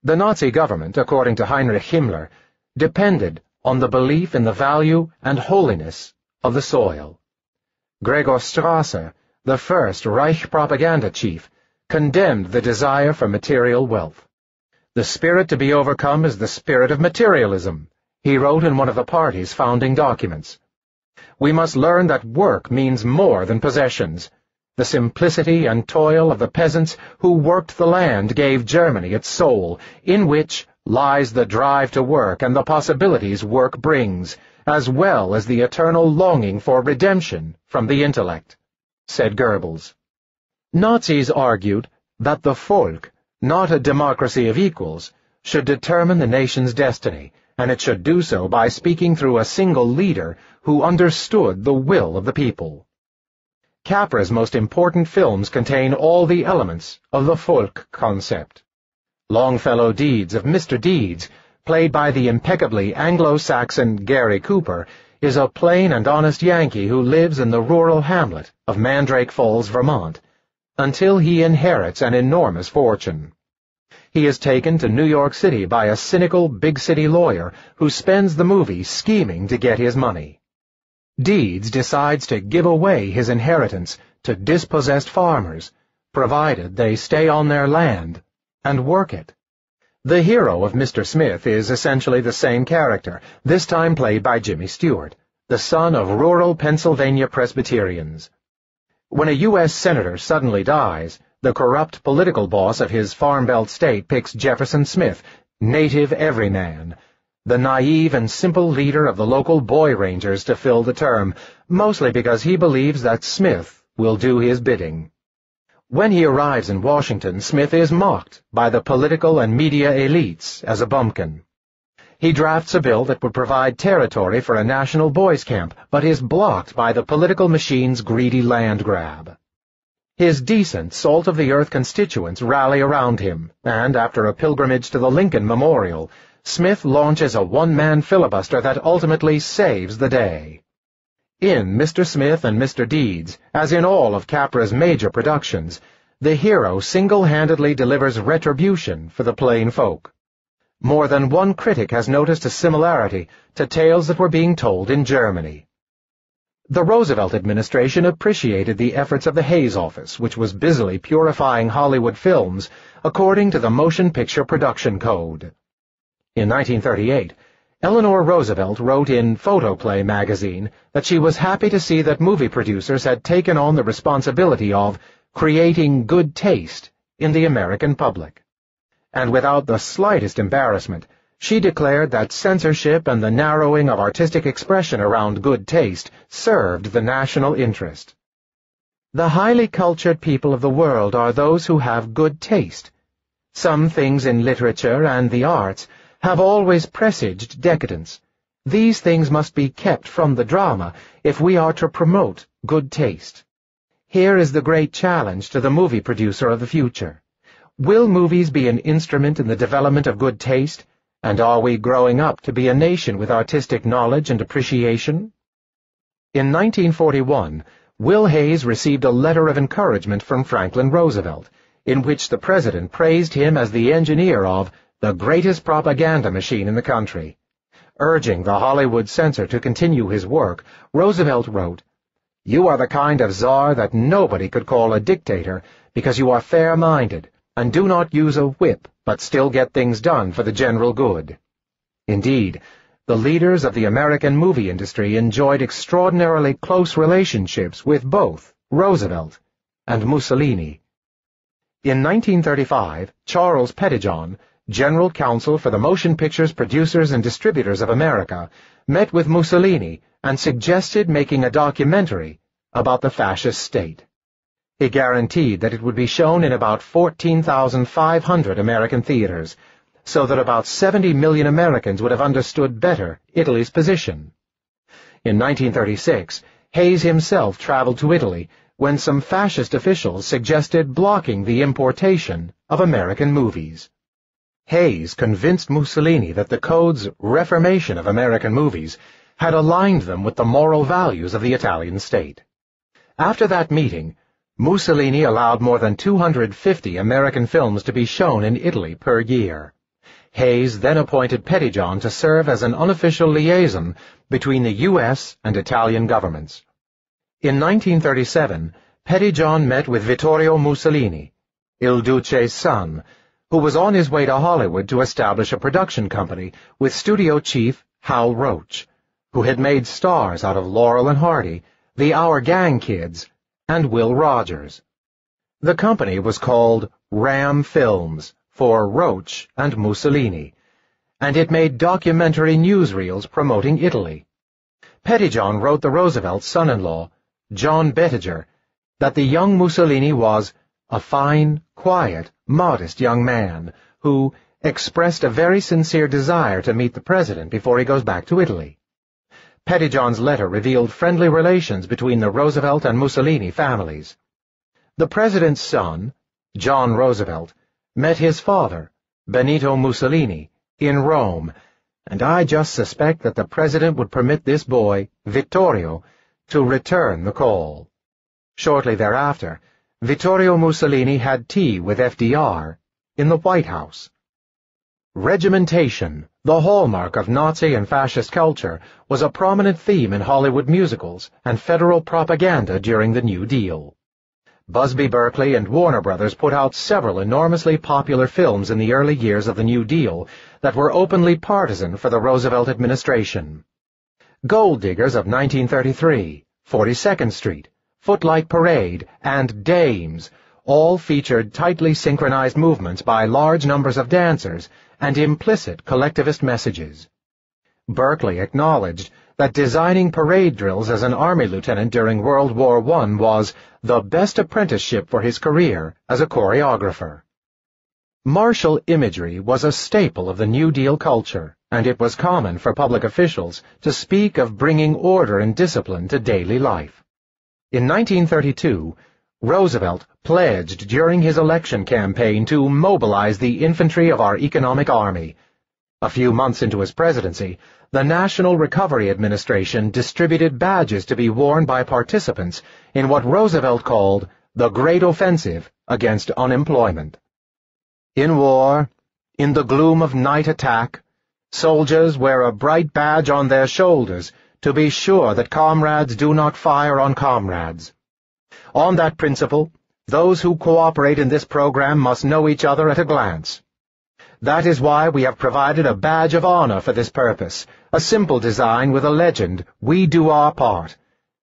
The Nazi government, according to Heinrich Himmler, depended on the belief in the value and holiness of the soil. Gregor Strasser, the first Reich propaganda chief, condemned the desire for material wealth. "The spirit to be overcome is the spirit of materialism," he wrote in one of the party's founding documents. "We must learn that work means more than possessions. The simplicity and toil of the peasants who worked the land gave Germany its soul, in which lies the drive to work and the possibilities work brings, as well as the eternal longing for redemption from the intellect," said Goebbels. Nazis argued that the Volk, not a democracy of equals, should determine the nation's destiny, and it should do so by speaking through a single leader who understood the will of the people. Capra's most important films contain all the elements of the Volk concept. Longfellow Deeds of Mr. Deeds, played by the impeccably Anglo-Saxon Gary Cooper, is a plain and honest Yankee who lives in the rural hamlet of Mandrake Falls, Vermont, until he inherits an enormous fortune. He is taken to New York City by a cynical big-city lawyer who spends the movie scheming to get his money. Deeds decides to give away his inheritance to dispossessed farmers, provided they stay on their land and work it. The hero of Mr. Smith is essentially the same character, this time played by Jimmy Stewart, the son of rural Pennsylvania Presbyterians. When a U.S. senator suddenly dies, the corrupt political boss of his Farm Belt state picks Jefferson Smith, native everyman, the naive and simple leader of the local boy rangers, to fill the term, mostly because he believes that Smith will do his bidding. When he arrives in Washington, Smith is mocked by the political and media elites as a bumpkin. He drafts a bill that would provide territory for a national boys' camp, but is blocked by the political machine's greedy land grab. His decent, salt-of-the-earth constituents rally around him, and after a pilgrimage to the Lincoln Memorial, Smith launches a one-man filibuster that ultimately saves the day. In Mr. Smith and Mr. Deeds, as in all of Capra's major productions, the hero single-handedly delivers retribution for the plain folk. More than one critic has noticed a similarity to tales that were being told in Germany. The Roosevelt administration appreciated the efforts of the Hays Office, which was busily purifying Hollywood films according to the Motion Picture Production Code. In 1938, Eleanor Roosevelt wrote in Photoplay magazine that she was happy to see that movie producers had taken on the responsibility of creating good taste in the American public. And without the slightest embarrassment, she declared that censorship and the narrowing of artistic expression around good taste served the national interest. The highly cultured people of the world are those who have good taste. Some things in literature and the arts have always presaged decadence. These things must be kept from the drama if we are to promote good taste. Here is the great challenge to the movie producer of the future. Will movies be an instrument in the development of good taste, and are we growing up to be a nation with artistic knowledge and appreciation? In 1941, Will Hays received a letter of encouragement from Franklin Roosevelt, in which the president praised him as the engineer of the greatest propaganda machine in the country. Urging the Hollywood censor to continue his work, Roosevelt wrote, "You are the kind of czar that nobody could call a dictator because you are fair-minded and do not use a whip but still get things done for the general good." Indeed, the leaders of the American movie industry enjoyed extraordinarily close relationships with both Roosevelt and Mussolini. In 1935, Charles Pettijohn, General Counsel for the Motion Pictures Producers and Distributors of America, met with Mussolini and suggested making a documentary about the fascist state. He guaranteed that it would be shown in about 14,500 American theaters, so that about 70 million Americans would have understood better Italy's position. In 1936, Hays himself traveled to Italy when some fascist officials suggested blocking the importation of American movies. Hays convinced Mussolini that the Code's reformation of American movies had aligned them with the moral values of the Italian state. After that meeting, Mussolini allowed more than 250 American films to be shown in Italy per year. Hayes then appointed Pettyjohn to serve as an unofficial liaison between the U.S. and Italian governments. In 1937, Pettyjohn met with Vittorio Mussolini, Il Duce's son, who was on his way to Hollywood to establish a production company with studio chief Hal Roach, who had made stars out of Laurel and Hardy, the Our Gang Kids, and Will Rogers. The company was called Ram Films, for Roach and Mussolini, and it made documentary newsreels promoting Italy. Pettyjohn wrote the Roosevelt's son-in-law, John Bettiger, that the young Mussolini was a fine, quiet, modest young man who expressed a very sincere desire to meet the president before he goes back to Italy. Pettyjohn's letter revealed friendly relations between the Roosevelt and Mussolini families. The president's son, John Roosevelt, met his father, Benito Mussolini, in Rome, and I just suspect that the president would permit this boy, Vittorio, to return the call. Shortly thereafter, Vittorio Mussolini had tea with FDR in the White House. Regimentation, the hallmark of Nazi and fascist culture, was a prominent theme in Hollywood musicals and federal propaganda during the New Deal. Busby Berkeley and Warner Brothers put out several enormously popular films in the early years of the New Deal that were openly partisan for the Roosevelt administration. Gold Diggers of 1933, 42nd Street, Footlight Parade, and Dames all featured tightly synchronized movements by large numbers of dancers and implicit collectivist messages. Berkeley acknowledged that designing parade drills as an Army lieutenant during World War I was the best apprenticeship for his career as a choreographer. Martial imagery was a staple of the New Deal culture, and it was common for public officials to speak of bringing order and discipline to daily life. In 1932, Roosevelt pledged during his election campaign to mobilize the infantry of our economic army. A few months into his presidency, the National Recovery Administration distributed badges to be worn by participants in what Roosevelt called the Great Offensive against unemployment. In war, in the gloom of night attack, soldiers wear a bright badge on their shoulders to be sure that comrades do not fire on comrades. On that principle, those who cooperate in this program must know each other at a glance. That is why we have provided a badge of honor for this purpose, a simple design with a legend, "We do our part,"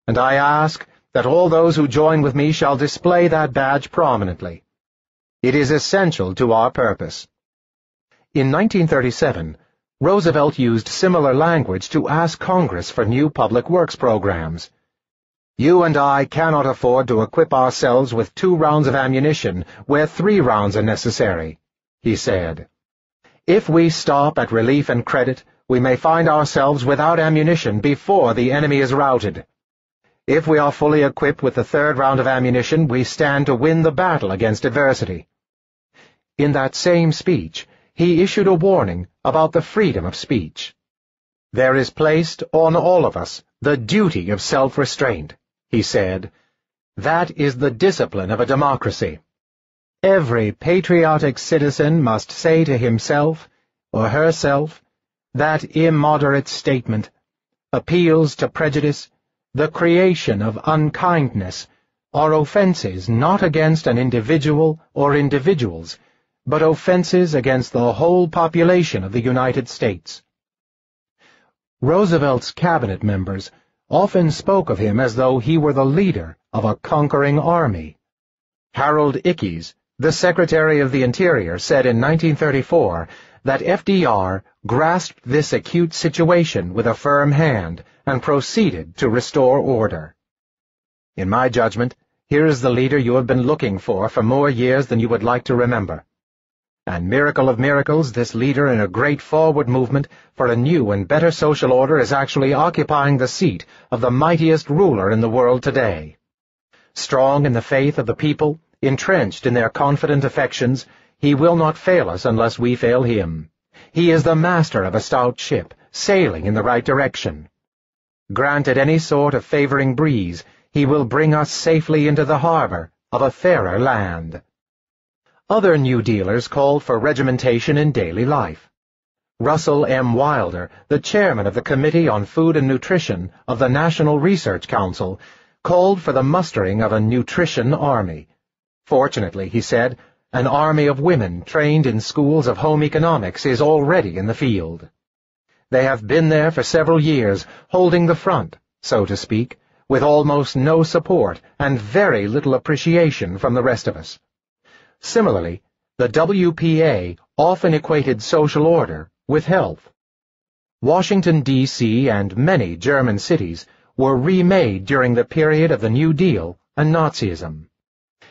and I ask that all those who join with me shall display that badge prominently. It is essential to our purpose. In 1937, Roosevelt used similar language to ask Congress for new public works programs. "You and I cannot afford to equip ourselves with 2 rounds of ammunition where 3 rounds are necessary," he said. "If we stop at relief and credit, we may find ourselves without ammunition before the enemy is routed. If we are fully equipped with the 3rd round of ammunition, we stand to win the battle against adversity." In that same speech, he issued a warning about the freedom of speech. "There is placed on all of us the duty of self-restraint," he said. "That is the discipline of a democracy. Every patriotic citizen must say to himself or herself that immoderate statement, appeals to prejudice, the creation of unkindness, are offenses not against an individual or individuals, but offenses against the whole population of the United States." Roosevelt's cabinet members often spoke of him as though he were the leader of a conquering army. Harold Ickes, the Secretary of the Interior, said in 1934 that FDR grasped this acute situation with a firm hand and proceeded to restore order. In my judgment, here is the leader you have been looking for more years than you would like to remember. And miracle of miracles, this leader in a great forward movement for a new and better social order is actually occupying the seat of the mightiest ruler in the world today. Strong in the faith of the people, entrenched in their confident affections, he will not fail us unless we fail him. He is the master of a stout ship, sailing in the right direction. Granted any sort of favoring breeze, he will bring us safely into the harbor of a fairer land. Other New Dealers called for regimentation in daily life. Russell M. Wilder, the chairman of the Committee on Food and Nutrition of the National Research Council, called for the mustering of a nutrition army. Fortunately, he said, an army of women trained in schools of home economics is already in the field. They have been there for several years, holding the front, so to speak, with almost no support and very little appreciation from the rest of us. Similarly, the WPA often equated social order with health. Washington, D.C. and many German cities were remade during the period of the New Deal and Nazism.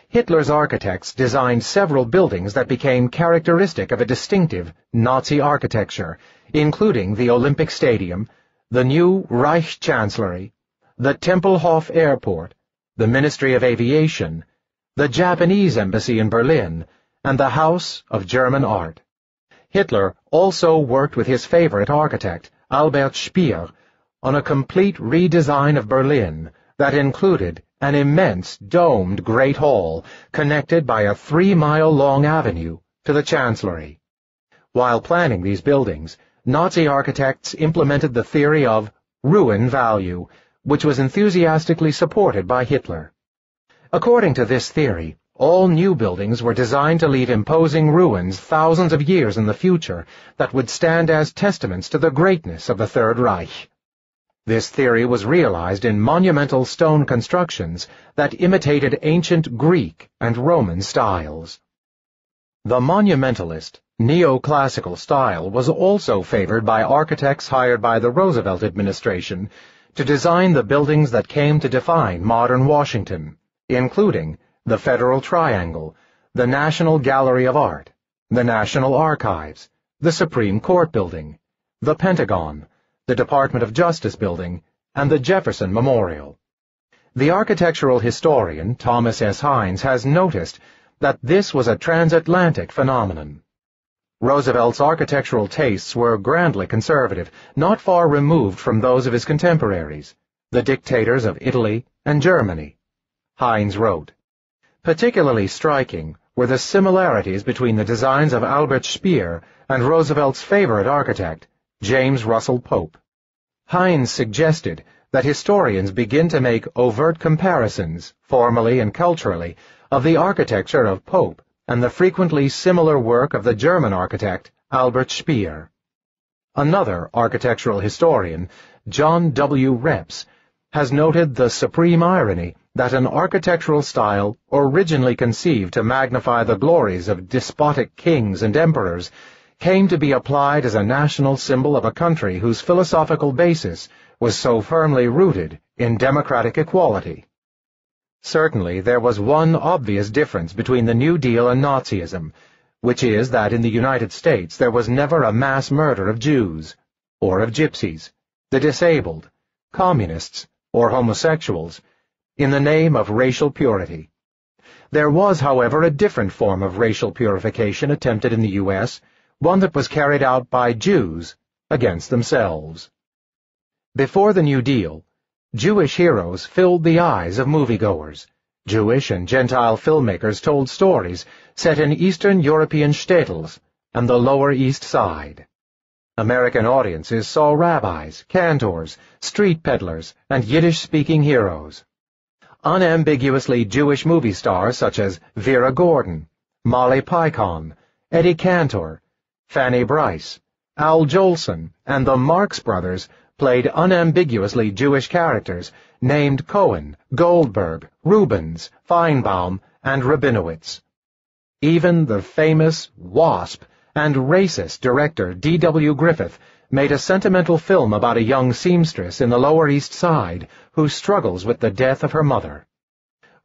Hitler's architects designed several buildings that became characteristic of a distinctive Nazi architecture, including the Olympic Stadium, the new Reich Chancellery, the Tempelhof Airport, the Ministry of Aviation, the Japanese Embassy in Berlin, and the House of German Art. Hitler also worked with his favorite architect, Albert Speer, on a complete redesign of Berlin that included an immense domed Great Hall connected by a 3-mile-long avenue to the Chancellery. While planning these buildings, Nazi architects implemented the theory of ruin value, which was enthusiastically supported by Hitler. According to this theory, all new buildings were designed to leave imposing ruins thousands of years in the future that would stand as testaments to the greatness of the Third Reich. This theory was realized in monumental stone constructions that imitated ancient Greek and Roman styles. The monumentalist, neoclassical style was also favored by architects hired by the Roosevelt administration to design the buildings that came to define modern Washington, including the Federal Triangle, the National Gallery of Art, the National Archives, the Supreme Court Building, the Pentagon, the Department of Justice Building, and the Jefferson Memorial. The architectural historian Thomas S. Hines has noticed that this was a transatlantic phenomenon. Roosevelt's architectural tastes were grandly conservative, not far removed from those of his contemporaries, the dictators of Italy and Germany. Hines wrote, "Particularly striking were the similarities between the designs of Albert Speer and Roosevelt's favorite architect, James Russell Pope." Hines suggested that historians begin to make overt comparisons, formally and culturally, of the architecture of Pope and the frequently similar work of the German architect Albert Speer. Another architectural historian, John W. Reps, has noted the supreme irony that an architectural style originally conceived to magnify the glories of despotic kings and emperors came to be applied as a national symbol of a country whose philosophical basis was so firmly rooted in democratic equality. Certainly, there was one obvious difference between the New Deal and Nazism, which is that in the United States there was never a mass murder of Jews, or of gypsies, the disabled, communists, or homosexuals, in the name of racial purity. There was, however, a different form of racial purification attempted in the U.S., one that was carried out by Jews against themselves. Before the New Deal, Jewish heroes filled the eyes of moviegoers. Jewish and Gentile filmmakers told stories set in Eastern European shtetls and the Lower East Side. American audiences saw rabbis, cantors, street peddlers, and Yiddish-speaking heroes. Unambiguously Jewish movie stars such as Vera Gordon, Molly Picon, Eddie Cantor, Fanny Brice, Al Jolson, and the Marx Brothers played unambiguously Jewish characters named Cohen, Goldberg, Rubens, Feinbaum, and Rabinowitz. Even the famous WASP and racist director D.W. Griffith made a sentimental film about a young seamstress in the Lower East Side who struggles with the death of her mother.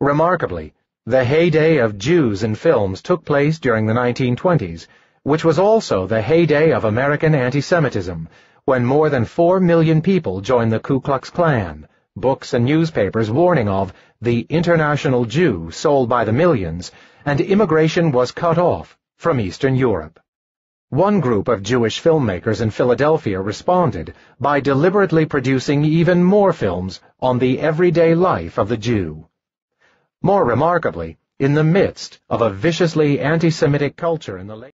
Remarkably, the heyday of Jews in films took place during the 1920s, which was also the heyday of American anti-Semitism, when more than 4 million people joined the Ku Klux Klan, books and newspapers warning of the international Jew sold by the millions, and immigration was cut off from Eastern Europe. One group of Jewish filmmakers in Philadelphia responded by deliberately producing even more films on the everyday life of the Jew. More remarkably, in the midst of a viciously anti-Semitic culture in the late